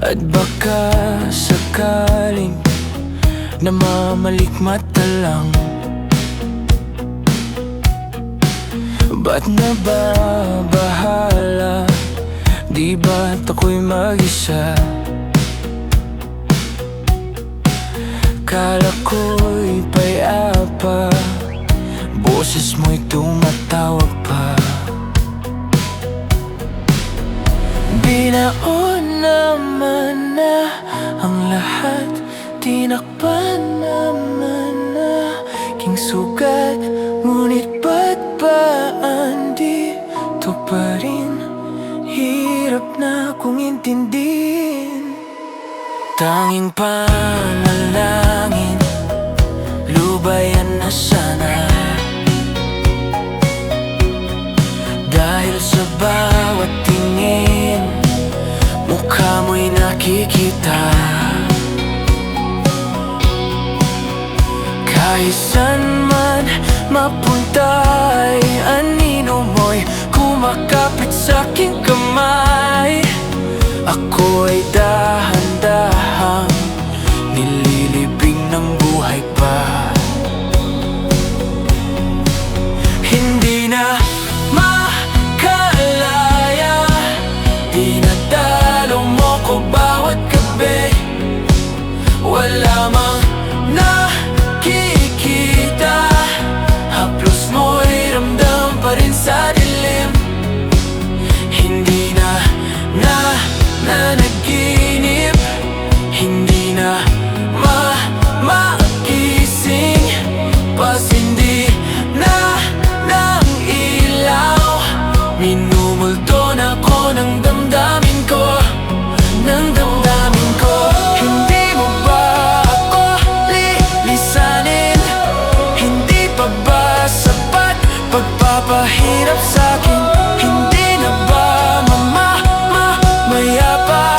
At baka sakaling namamalikmata lang. Ba't nababahala? Di ba't ako'y mag-isa? Kala ko'y payapa, boses mo'y tumatawag pa. Binaon naman na ang lahat, tinakpan naman na king sugat. Ngunit ba't ba andito pa rin? Hirap na kong intindihin. Tanging panalangin, lubayan na sana. Dahil sa bawat tingin, mukha mo'y nakikita. Kahit saan man mapunta ay anino mo'y kumakapit sa'king kamay. Ako ay dahan-dahang nililibing ng buhay pa. Hindi na makalaya, dinadalo mo ko bawat gabi. Wala mang nakikita, haplos mo'y ramdam pa rin sa dilim. Hindi na nanaginip, hindi na magising, pasindi na ng ilaw. Minumulto na ko ng damdamin ko, ng damdamin ko. Hindi mo ba ako lilisanin? Hindi pa ba sapat pagpapahirap sa'kin? Hindi na ba mayapa?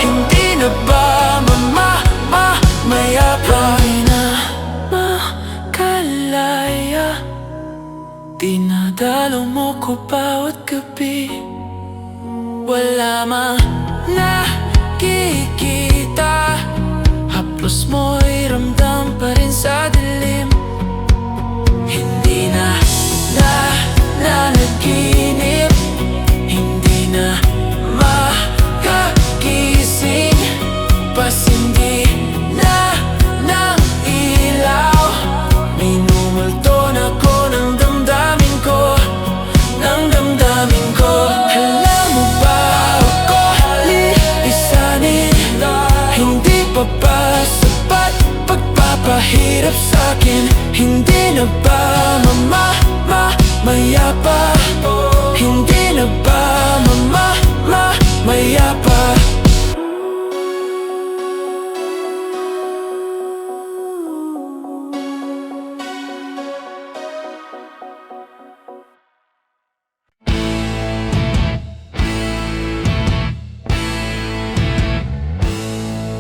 Hindi na ba mayapa? Hindi na makalaya, dinadalo mo ko bawat gabi. Wala mang nakikita, haplos mo'y ramdam pa rin sa dilim. Hindi na nanaginip, hindi na makagising, pasindi na ng ilaw. Minumulto na ko ng damdamin ko, ng damdamin ko. Alam mo ba ako lilisanin? Hindi pa ba sapat pagpapahirap sa'kin? Hindi na ba mayapa? Hindi na ba mayapa?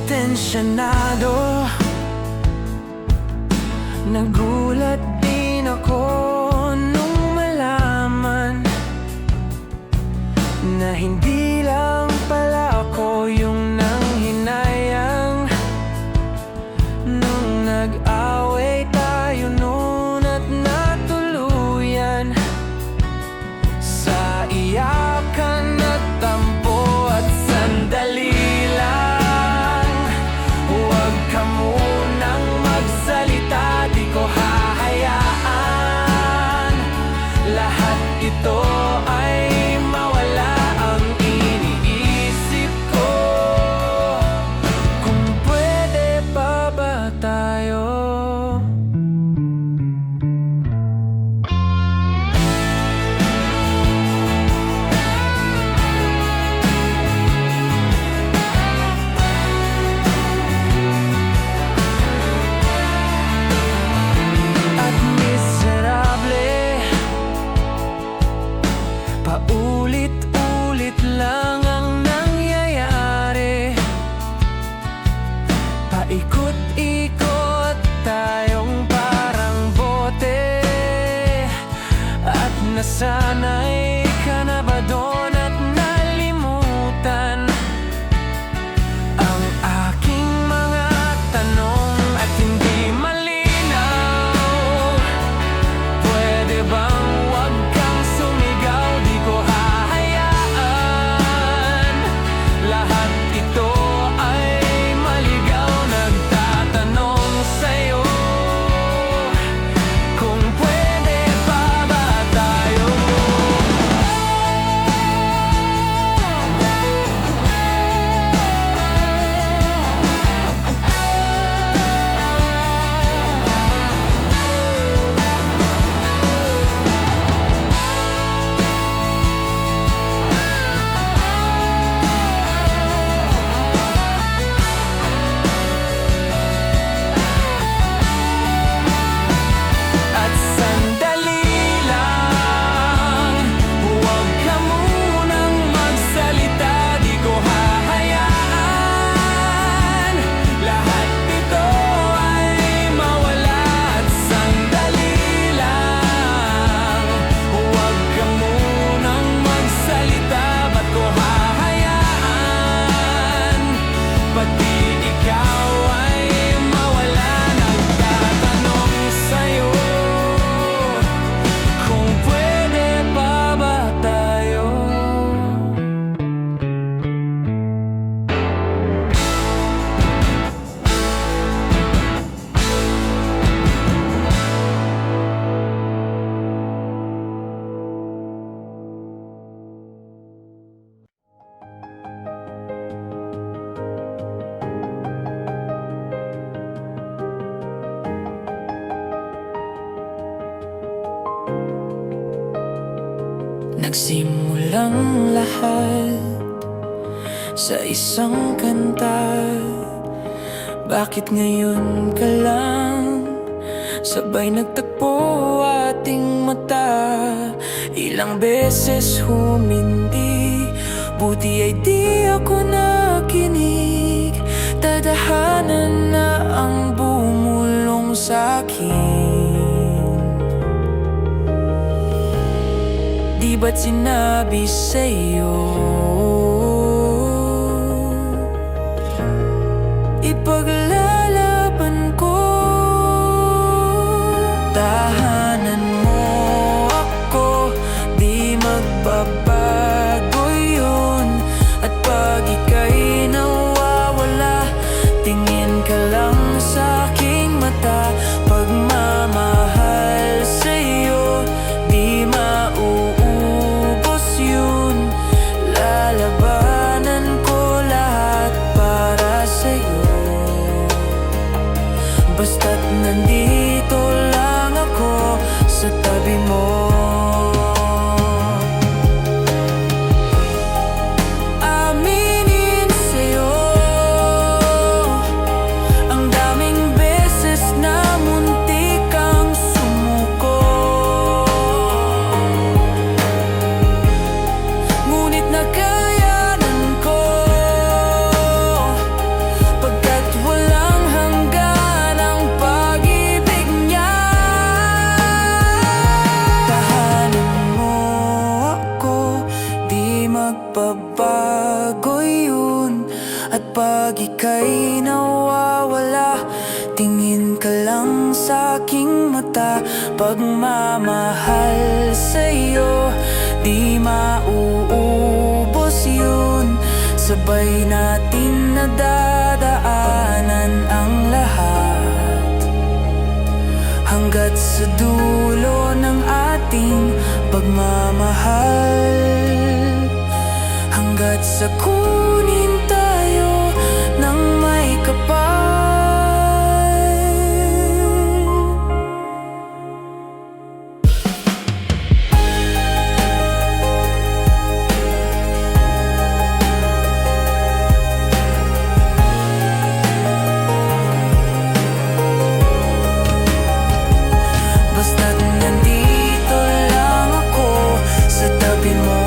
Tensyonado, nagulat din ako nung malaman na hindi lang pala ako yung nanghinayang. Nung nag-away tayo noon at natuluyan sa iyakan at tampo at sandali lang. Huwag ka munang magsalita, di ko hahayaan lahat ito ay mawala ang iyong Nagsimulang lahat sa isang kanta. Bakit ngayon ka lang sabay nagtagpo ating mata? Ilang beses humindi, buti ay di ako nakinig. Tadhana na ang bumulong sa'kin. Di ba't sinabi sa'yo ipaglalaban ko? Tahanan mo ako, di magbabago yun. At pag ika'y nawawala, tingin ka lang sa aking mata. Pagmamahal sa'yo, di mauubos yun. Lalabanan ko lahat para sa'yo, basta't nandito lang ako sa tabi mo. Aminin sa'yo, ang daming beses na muntik kang sumuko. Ngunit nakayanan ko, pagkat walang hanggan ang pag-ibig niya. Tahanan mo ako, di magbabago yun. At pag ika'y nawawala, tingin ka lang sa aking mata. Pagmamahal sa'yo, di mauubos yun. Sabay natin nadadaanan ang lahat, hanggat sa dulo ng ating pagmamahal. Hanggat sa kunin tayo ng may kapal. Basta't nandito lang ako sa tabi mo.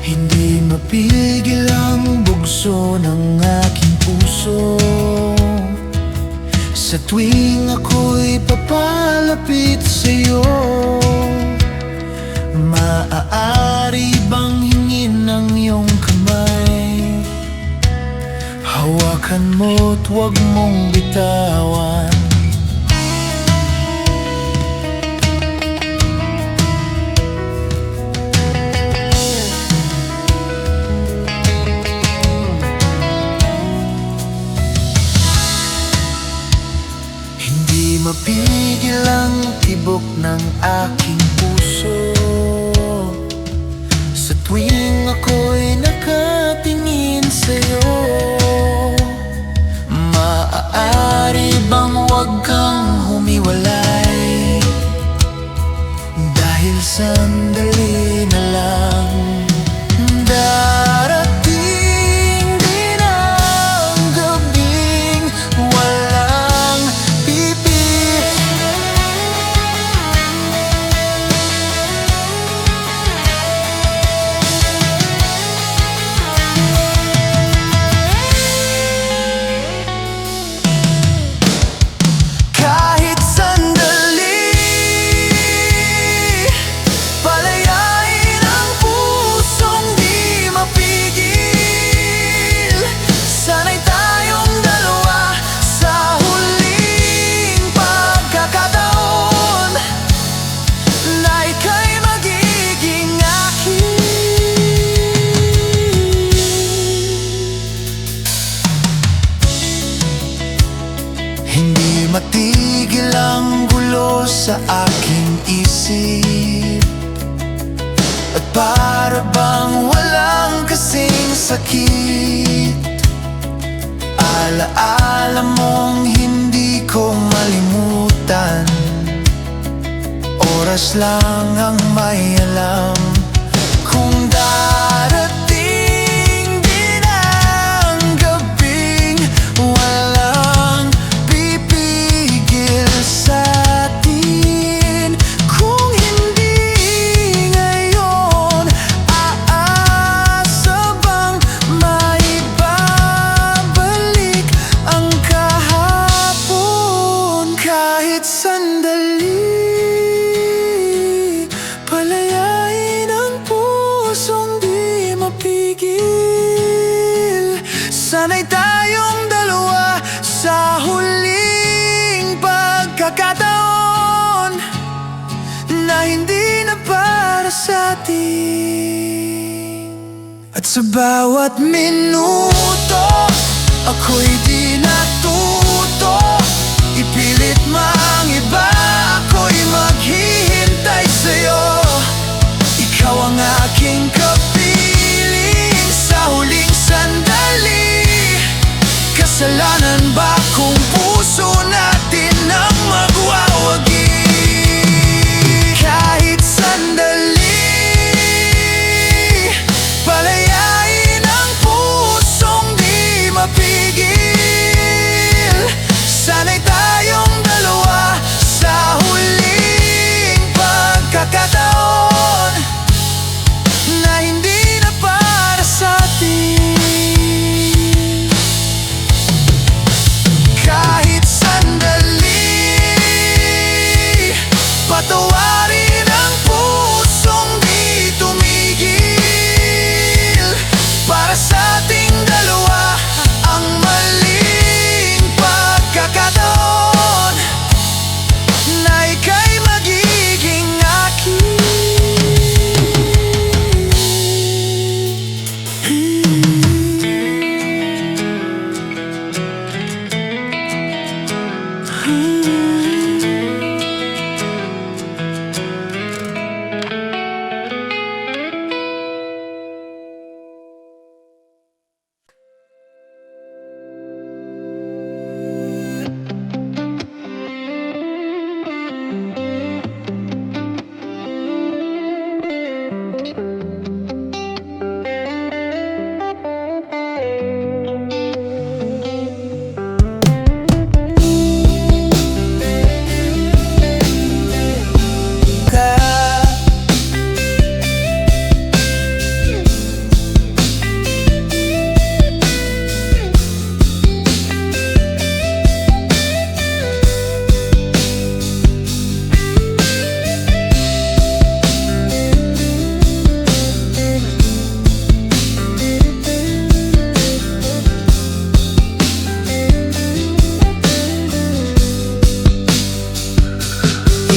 Hindi mapigil ang bugso ng aking puso sa tuwing ako'y papalapit sa'yo. Maaari bang hingin ang iyong kamay? Hawakan mo't huwag mong bitawan. Mapigil ang tibok ng aking puso sa tuwing ako'y nakatingin sa'yo. Maaari bang huwag kang humiwalay? Dahil sandali na lang, darating din ang gabing walang pipit. Kahit sandali sakit. Alaala mong hindi ko malimutan, oras lang ang may alam kung darating din ang gabing walang pipigil sa atin. Kung hindi ngayon, aasa bang maibabalik ang kahapon? Kahit sandali, palayain ang pusong di mapigil. Sana'y tayong dalawa sa huling pagkakataon na hindi na para sa atin. At sa bawat minuto, ako'y di natuto ipilit mang iba. Ako'y maghihintay sa'yo, ikaw ang aking kapiling sa huling sandali. Kasalanan ba kung puso natin ang magwawagi? Kahit sandali, palayain ang pusong di mapigil. Sana'y tayong dalawa sa huling pagkakataon na hindi na para sa atin. Kahit sandali, patawarin ang pusong di tumigil. Para sa ating dalawa ang maling pagkakataon na ika'y magiging akin.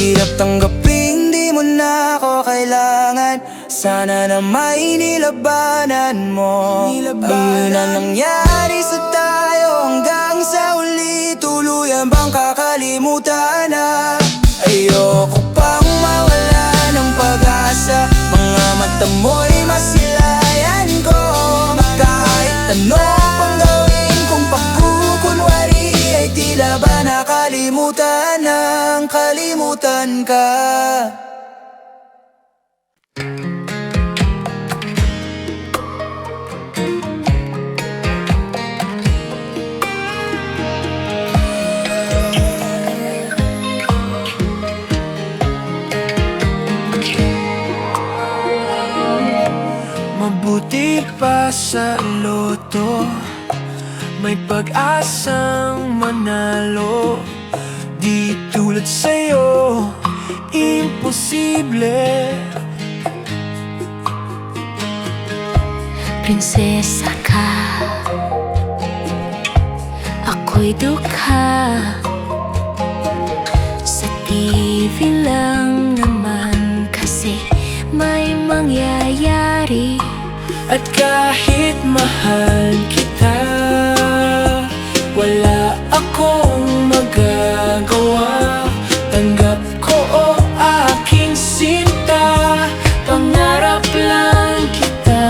Hirap tanggaping di mo na ako kailangan. Sana na may nilabanan mo. Ang yun ang nangyari sa tayo hanggang sa huli. Tuluyan bang kakalimutan na? Ayoko pang mawala ng pag-asa. Mga mata mo'y masilayan ko. Kahit ano pang gawin kung pagkukunwari ay tila ba nakalimutan ng kalimutan ka. Mabuti pa sa loto, may pag-asang manalo. Di tulad sa'yo, imposible. Prinsesa ka, ako'y dukha. Sa TV lang naman kasi may mangyayari. At kahit mahal kita, wala akong magagawa. Tanggap ko o aking sinta, pangarap lang kita.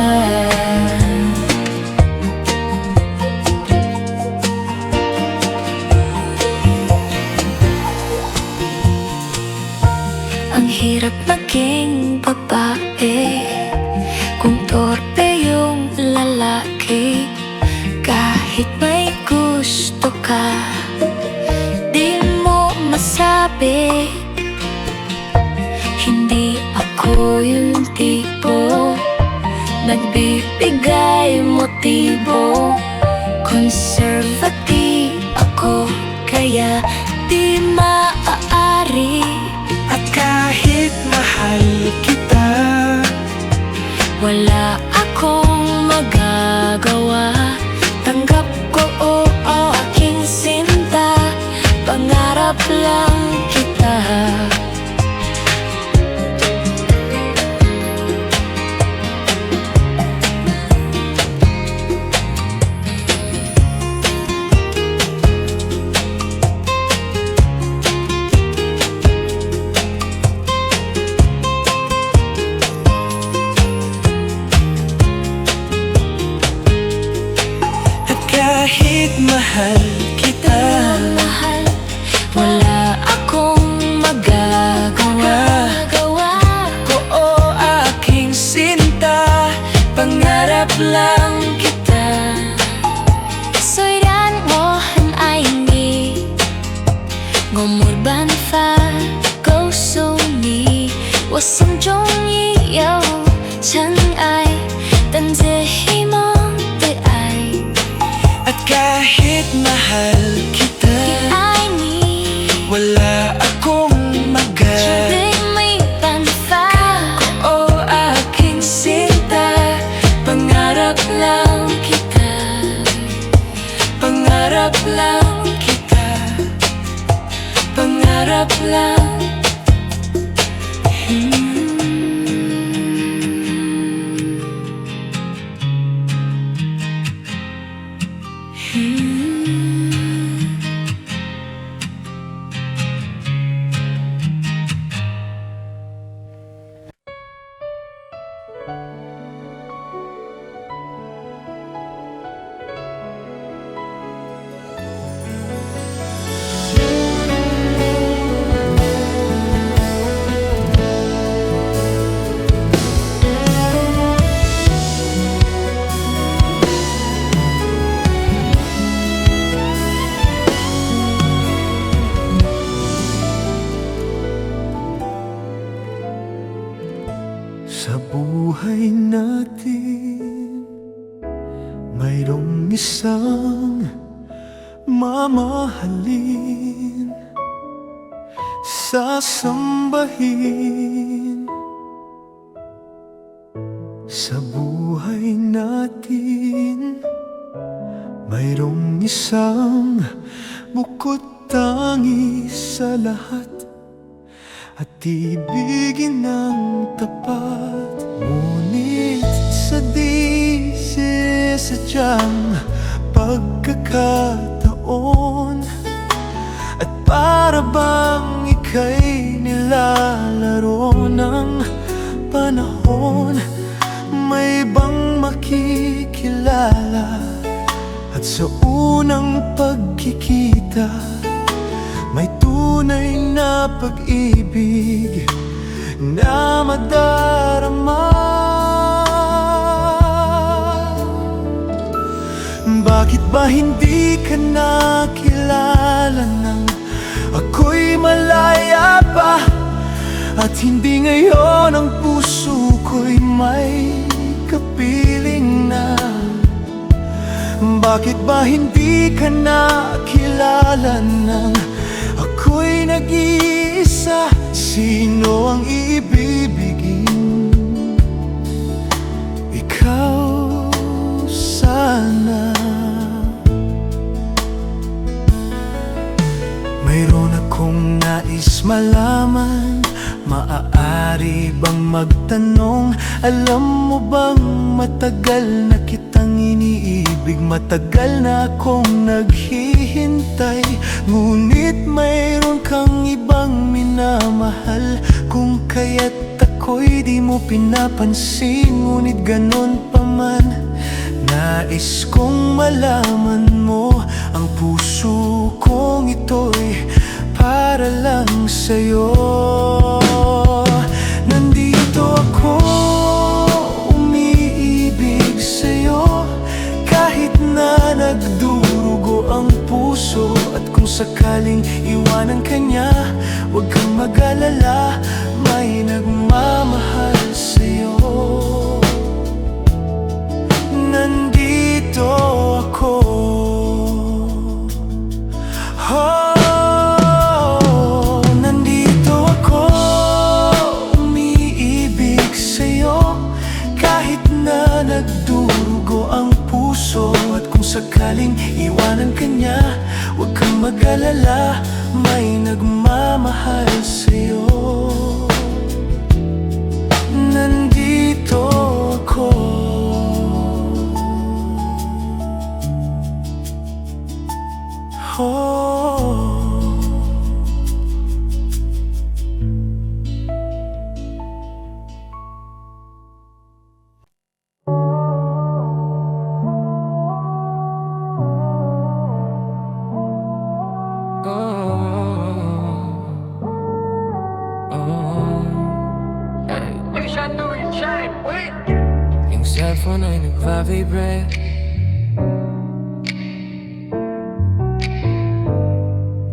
Ako yung tipo nagbibigay motibo. Conservative ako, kaya di maaari. At kahit mahal kita, wala akong magagawa. Tanggap ko o aking sinta, pangarap lang kita. kahit mahal kita, Mahal, wala akong magagawa. oo aking sinta, pangarap lang kita. 虽然我很爱你，我没办法告诉你，我心中已有尘埃，等着希望的爱。 At kahit mahal kita, 爱你， wala akong 绝 magagawa. 对没办法。 Oo aking sinta, pangarap lang kita, pangarap lang kita, pangarap lang. Sa buhay natin, mayroong isang mamahalin, sasambahin. Sa buhay natin, mayroong isang bukod tangi sa lahat, at ibigin ng tapat. Ngunit sa di sinasadyang pagkakataon, at para bang ika'y nilalaro ng panahon, may ibang makikilala, at sa unang pagkikita may tunay na pag-ibig na madarama. Bakit ba hindi ka nakilala nang ako'y malaya pa, at hindi ngayon ang puso ko'y may kapiling na? Bakit ba hindi ka nakilala nang ako'y nag-iisa? Sino ang iibibigin? Ikaw sana. Mayroon akong nais malaman, maaari bang magtanong? Alam mo bang matagal na kitang iniibig, matagal na akong naghihintay, ngunit mayroon kang ibang minamahal. Kung kaya't ako'y di mo pinapansin, ngunit ganon pa man, nais kong malaman mo, ang puso kong ito'y para lang sa'yo. Nandito ako, umiibig sa'yo, kahit na nagdurugo ang puso. At kung sakaling iwanan ka niya, huwag kang mag-alala, may nagmamahal sakaling iwanan ka niya, huwag kang mag-alala, may nagmamahal sa'yo. Nandito ako. Yung cellphone ay nagva-vibrate,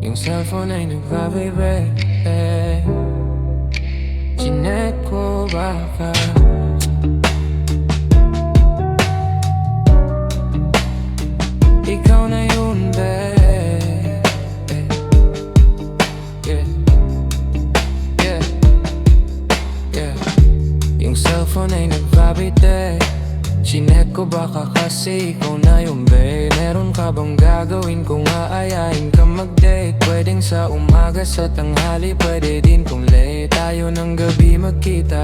yung cellphone ay nagva-vibrate. Chinek ko baka ikaw na yun, babe. Yeah. Yung cellphone ay nag-vibrate. Chinek ko baka kasi ikaw na yung babe. Meron ka bang gagawin kung aayain ka mag-date? Pwedeng sa umaga, sa tanghali, pwede din kung late. Tayo ng gabi magkita,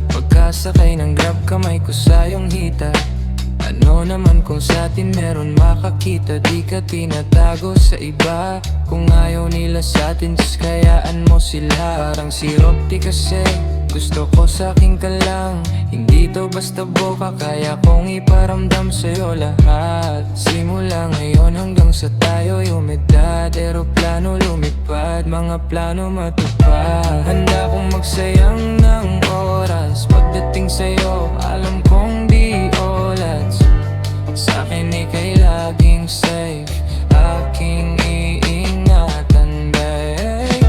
pagkasakay ng grab, kamay ko sa iyong hita. Ano naman kung sa atin meron makakita, di ka tinatago sa iba. Kung ayaw nila sa atin, just kayaan mo sila. Parang si Rocky kasi gusto ko sa'kin ka lang. Hindi to basta boka, kaya kong iparamdam sa'yo lahat. Simula ngayon hanggang sa tayo'y umedad, eroplano lumipad, mga plano matupad. Handa kong magsayang ng oras, pagdating sa'yo alam kong di oras. Sa'kin ika'y laging safe, aking iingatan, babe.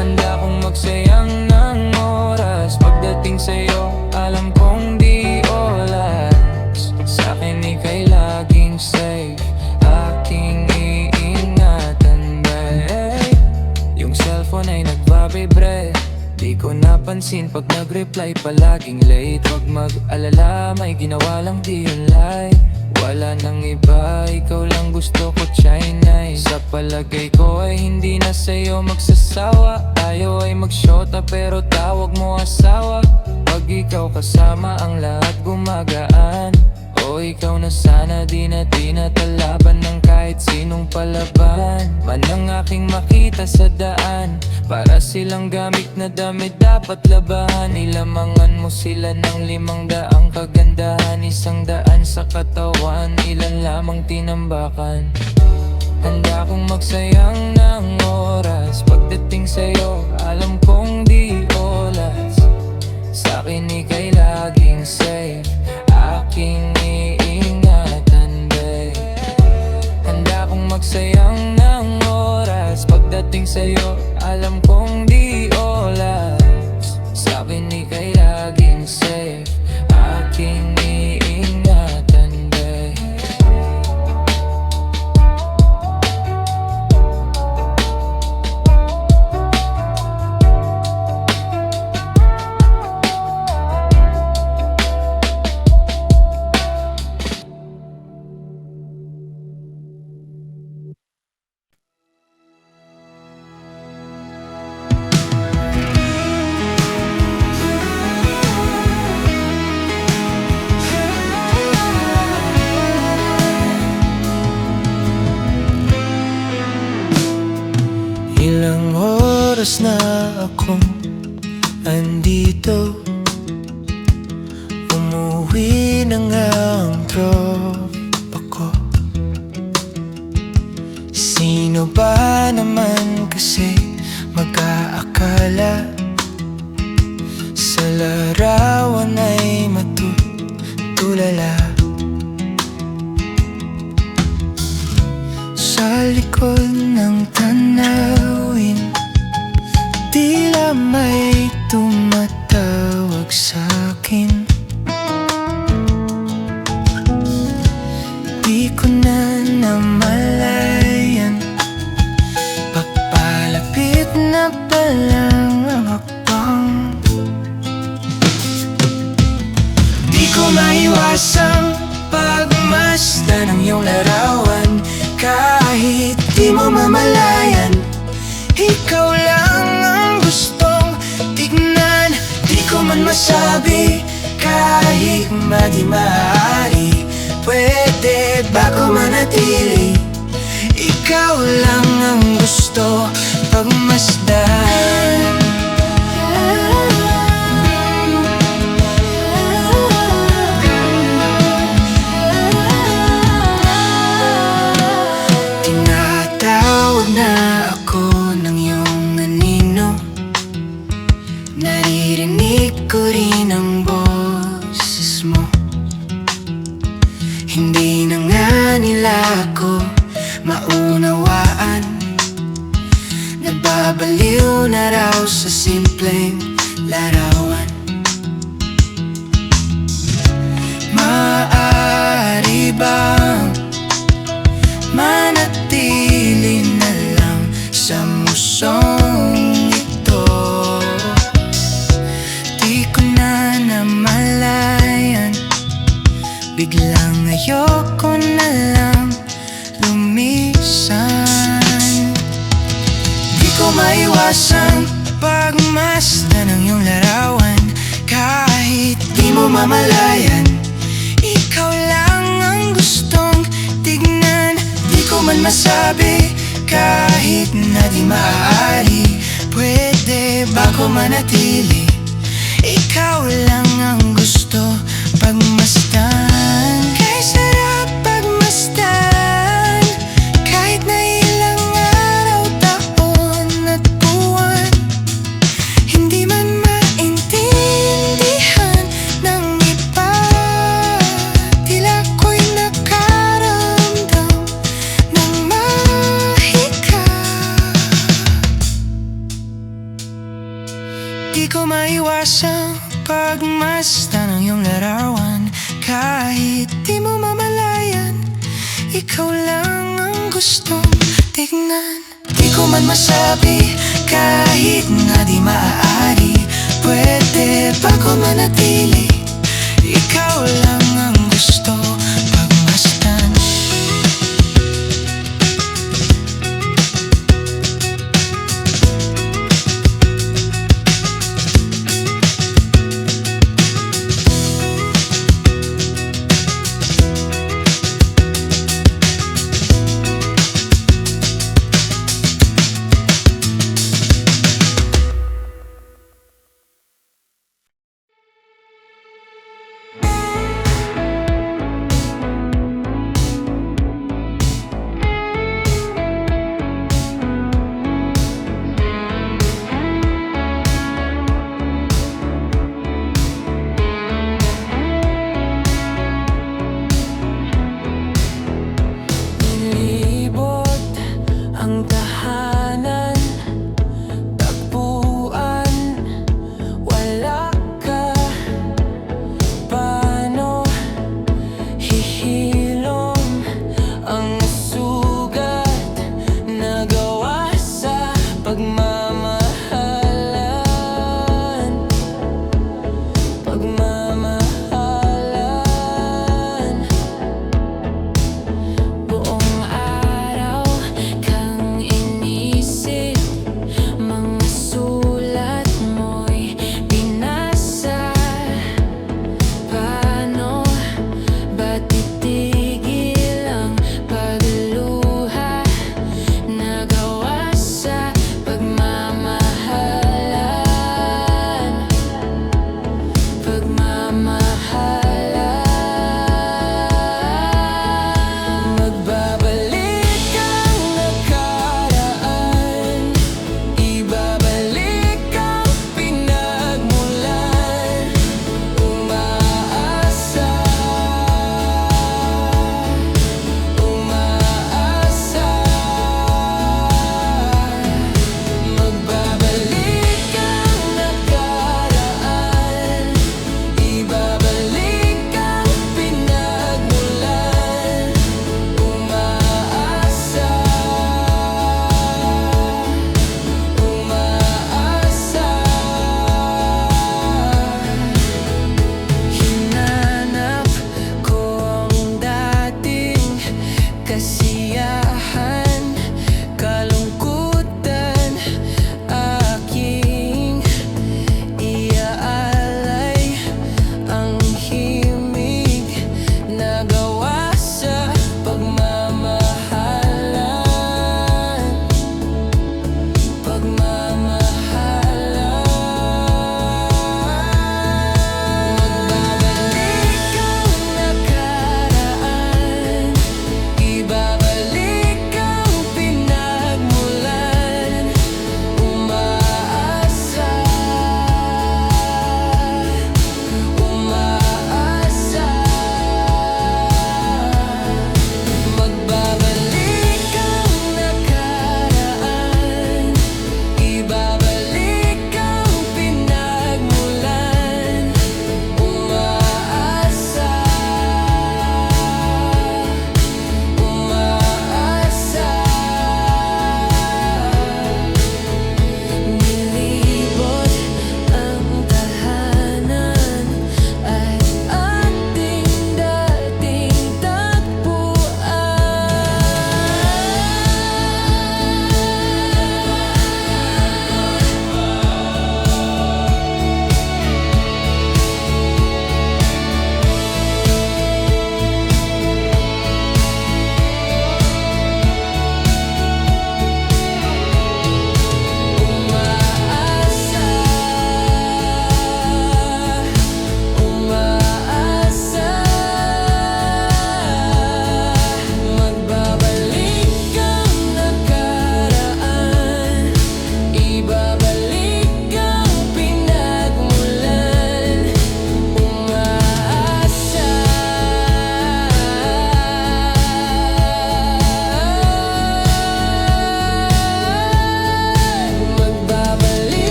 Handa kong magsayang ng oras, pagdating sa'yo alam kong di oras. Sa'kin ika'y laging safe, aking iingatan, babe. Yung cellphone ay nagva-vibrate, di ko napansin pag nag-reply palaging late. Huwag mag-alala, may ginawa lang di yun like. Wala nang iba, ikaw lang gusto ko, Chinay. Sa palagay ko ay hindi na sa'yo magsasawa. Tayo ay magsyota pero tawag mo asawa. Pag ikaw kasama ang lahat gumagaan. O ikaw na sana, di na tinatalaban ng kahit sinong palaban man ang aking makita sa daan. Para silang gamit na damit dapat labahan. Ilamangan mo sila ng 500 kagandahan, 100 sa katawan, ilan lamang tinambakan. Handa kong magsayang ng oras, pagdating sa'yo alam kong di oras. Sa'kin ika'y laging safe, aking iingatan, babe. Handa kong magsayang ng oras, pagdating sa'yo alam kong di oras. Sa'kin ika'y laging safe, aking iingatan, babe. Ilang oras na akong andito, umuwi na nga ang tropa ko. Sino ba naman kasi mag-aakala sa larawan ay matutulala? Sa likod ng tanawin, tila may tumatawag sa'kin. Di ko na namalayan, papalapit na palang ang hakbang. Di ko maiwasang Pagmasdan ang iyong larawan, kahit di mo mamalayan, ikaw lang ang gustong tignan. Di ko man masabi, kahit di maaari, pwede ba ko manatili? Ikaw lang ang gusto pagmasdan. Tinatawag na ako ng iyong anino, naririnig ko rin ang boses mo. Hindi na nga nila ako maunawaan, nababaliw na raw sa simpleng larawan. Maaari bang manatili na lang sa musong ito? Di ko na namalayan, biglang ayoko na lang lumisan. Di ko maiwasan pagmasdan ng iyong larawan, kahit di mo mamalayan, ikaw lang ang gustong tignan. Di ko man masabi, kahit na di maaari, pwede ba ko manatili? Ikaw lang ang gusto pagmasdan. Kay sarap pagmasdan, kahit na ilang araw, taon at buwan. Hindi man maintindihan ng iba, tila ko'y nakaramdam ng mahika. Di ko maiwasang pagmasdan ng iyong larawan, kahit di mo mamalayan, ikaw lang ang gustong tignan. Di ko man masabi, kahit nga di maaari, pwede ba ko manatili? Ikaw lang ang gusto pagmasdan.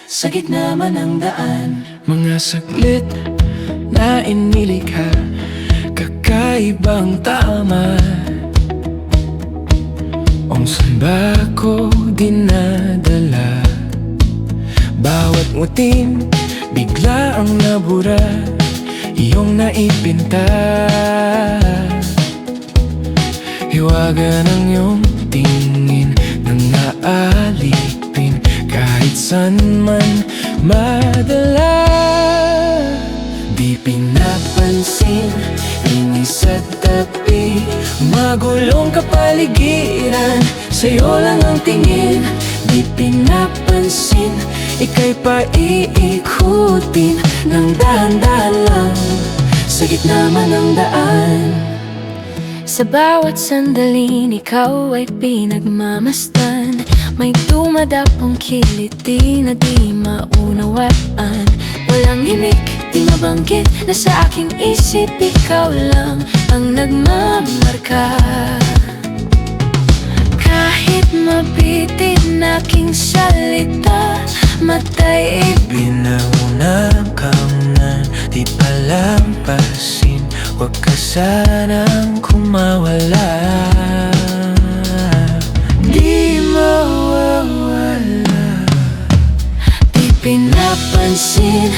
sa gitna man ng daan. Mga saglit na inilikha, kakaibang tama. Kung saan ba ko dinadala? Bawat nguting bigla ang nabura, iyong naipinta. Hiwaga ng iyong tingin nang naalipin, kahit saan man madala. Di pinapansin, ingay sa tabi, magulong kapaligiran, sa'yo lang ang tingin. Di pinapansin, ika'y paiikutin ng dahan-dahan lang, sa gitna man ng daan. Sa bawat sandaling ikaw ay pinagmamasdan, may dumadapong kiliti na di maunawaan. Walang himik, di mabanggit na sa aking isip ikaw lang ang nagmamarka. Kahit mabitin aking salita, matay Binaunang kaunan, di palampasin, huwag ka sanang kumawala. Di mawawala. Di pinapansin,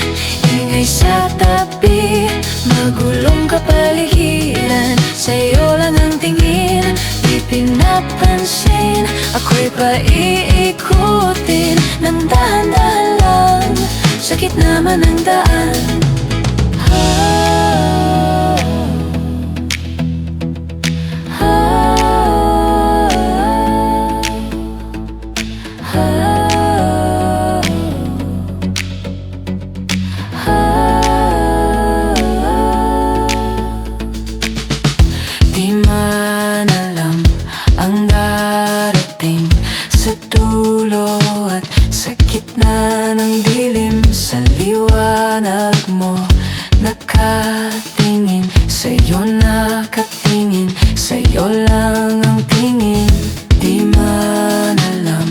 ingay sa tabi, magulong kapaligiran, sa'yo lang ang tingin. Di pinapansin, ako'y paiikutin ng dahan-dahan lang, sa gitna man ng daan. Di man alam ang darating sa dulo at sa gitna ng dilim, sa liwanag mo nakatingin, sa'yo nakatingin, sa'yo lang ang tingin. Di man alam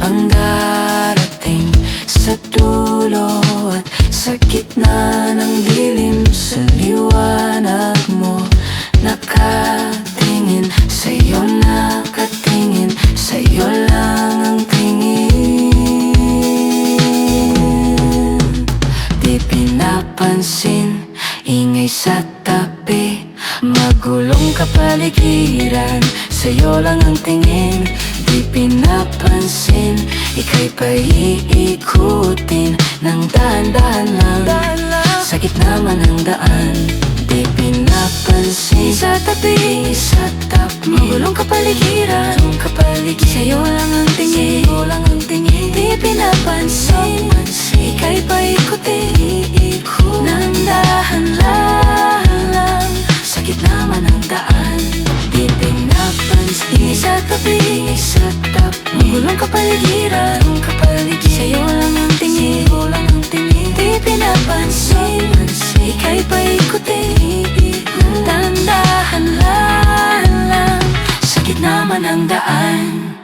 ang darating sa dulo at sa gitna ng dilim, sa liwanag mo nakatingin, sa'yo nakatingin, sa'yo lang ang tingin. Di pinapansin, ingay sa tabi, magulong kapaligiran, sa'yo lang ang tingin. Di pinapansin, ika'y paiikutin ng dahan-dahan lang, sa gitna man ng daan. Di pinapansin, sa tabi, magulong kapaligiran, sa'yo lang ang tingin, Di pinapansin, ika'y paikutin ng dahan-dahan lang, sa gitna man ng daan. Di pinapansin, sa tabi, magulong kapaligiran, sa'yo lang ang tingin, Di pinapansin, ika'y paikutin ng dahan-dahan lang, sa gitna man ng daan.